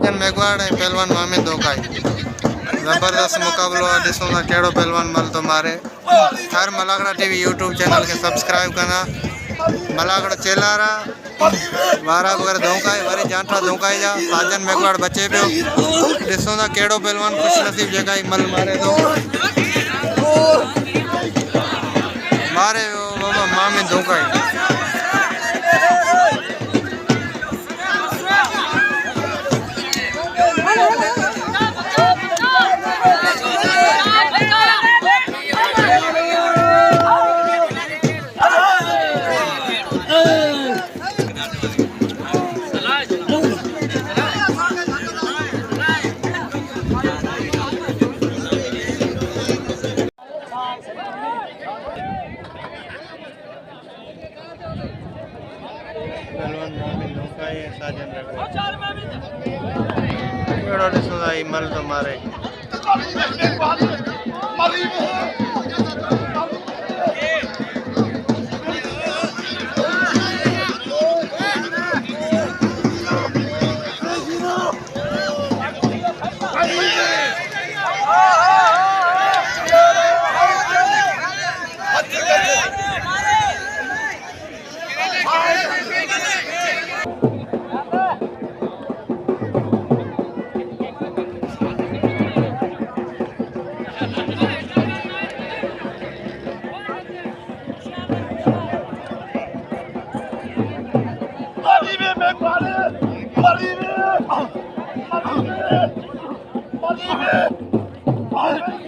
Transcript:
साजन मेघवाड़ ऐं पहलवान मामिन धोकाई ज़बरदस्त मुक़ाबलो आहे। ॾिसूं था कहिड़ो पहलवान मल थो मारे। हर मलागड़ा टीवी यूट्यूब चैनल खे सब्सक्राइब कंदा। मलागड़ा चेलारा वारा वग़ैरह धोकाए वरी जांठा धोकाई जा साजन मेघवाड़ बचे पियो। ॾिसूं था कहिड़ो पहलवान ख़ुशनसीब जेका ही मल मारे थो। मारे वियो बाबा मामिन धोकाई। पहलवान मामिन धोकाई साजन मेघवाड़ ॾिसूं था मल थो मारे। Arrive!